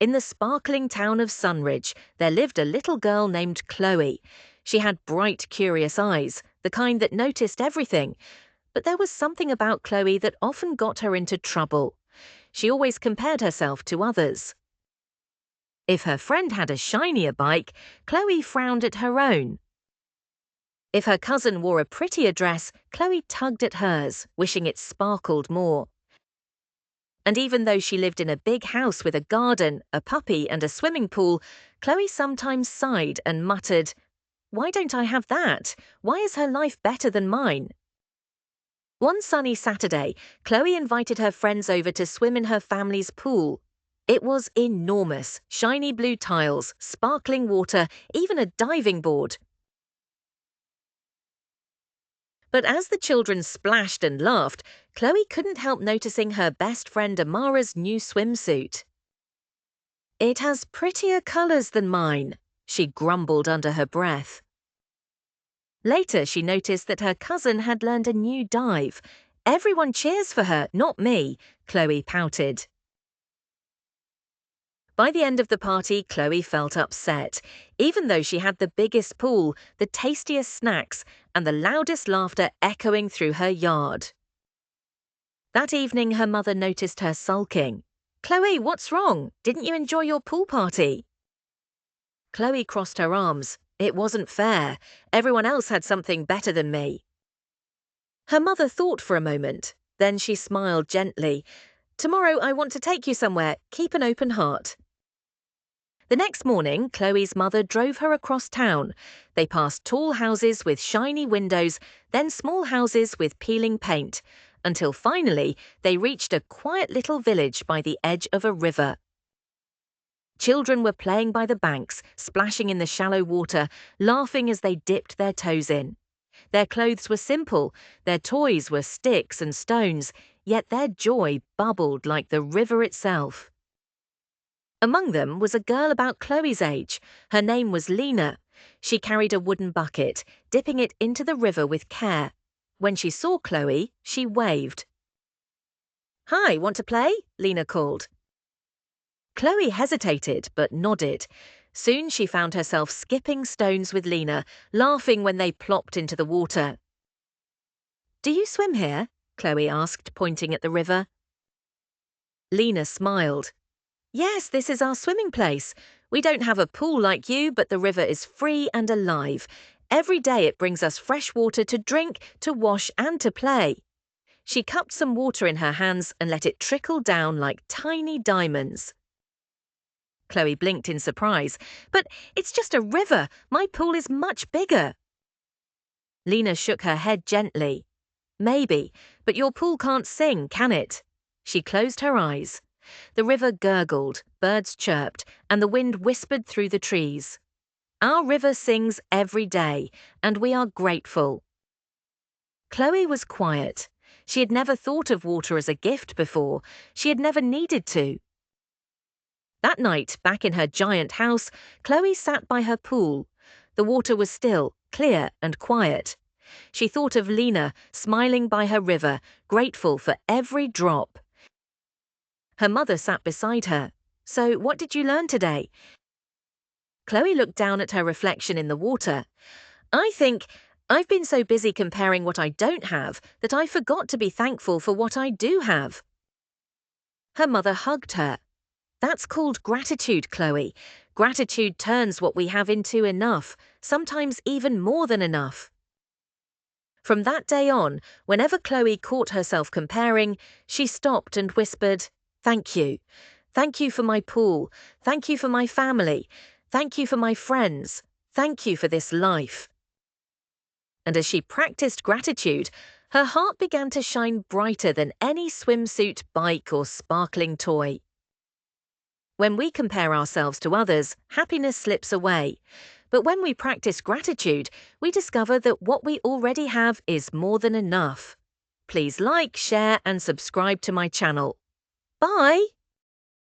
In the sparkling town of Sunridge, there lived a little girl named Chloe. She had bright, curious eyes, the kind that noticed everything. But there was something about Chloe that often got her into trouble. She always compared herself to others. If her friend had a shinier bike, Chloe frowned at her own. If her cousin wore a prettier dress, Chloe tugged at hers, wishing it sparkled more. And even though she lived in a big house with a garden, a puppy, and a swimming pool, Chloe sometimes sighed and muttered, "Why don't I have that? Why is her life better than mine?" One sunny Saturday, Chloe invited her friends over to swim in her family's pool. It was enormous, shiny blue tiles, sparkling water, even a diving board. But as the children splashed and laughed, Chloe couldn't help noticing her best friend Amara's new swimsuit. "It has prettier colors than mine," she grumbled under her breath. Later, she noticed that her cousin had learned a new dive. "Everyone cheers for her, not me," Chloe pouted. By the end of the party, Chloe felt upset, even though she had the biggest pool, the tastiest snacks, and the loudest laughter echoing through her yard. That evening, her mother noticed her sulking. "Chloe, what's wrong? Didn't you enjoy your pool party?" Chloe crossed her arms. "It wasn't fair. Everyone else had something better than me." Her mother thought for a moment. Then she smiled gently. "Tomorrow I want to take you somewhere. Keep an open heart." The next morning, Chloe's mother drove her across town. They passed tall houses with shiny windows, then small houses with peeling paint, until finally they reached a quiet little village by the edge of a river. Children were playing by the banks, splashing in the shallow water, laughing as they dipped their toes in. Their clothes were simple, their toys were sticks and stones, yet their joy bubbled like the river itself. Among them was a girl about Chloe's age. Her name was Lena. She carried a wooden bucket, dipping it into the river with care. When she saw Chloe, she waved. "Hi, want to play?" Lena called. Chloe hesitated but nodded. Soon she found herself skipping stones with Lena, laughing when they plopped into the water. "Do you swim here?" Chloe asked, pointing at the river. Lena smiled. "Yes, this is our swimming place. We don't have a pool like you, but the river is free and alive. Every day it brings us fresh water to drink, to wash, and to play." She cupped some water in her hands and let it trickle down like tiny diamonds. Chloe blinked in surprise. "But it's just a river. My pool is much bigger." Lena shook her head gently. "Maybe, but your pool can't sing, can it?" She closed her eyes. The river gurgled, birds chirped, and the wind whispered through the trees. "Our river sings every day, and we are grateful." Chloe was quiet. She had never thought of water as a gift before. She had never needed to. That night, back in her giant house, Chloe sat by her pool. The water was still, clear, and quiet. She thought of Lena, smiling by her river, grateful for every drop. Her mother sat beside her. "So, what did you learn today?" Chloe looked down at her reflection in the water. "I think I've been so busy comparing what I don't have that I forgot to be thankful for what I do have." Her mother hugged her. "That's called gratitude, Chloe. Gratitude turns what we have into enough, sometimes even more than enough." From that day on, whenever Chloe caught herself comparing, she stopped and whispered, "Thank you. Thank you for my pool. Thank you for my family. Thank you for my friends. Thank you for this life." And as she practiced gratitude, her heart began to shine brighter than any swimsuit, bike, or sparkling toy. When we compare ourselves to others, happiness slips away. But when we practice gratitude, we discover that what we already have is more than enough. Please like, share, and subscribe to my channel. Bye!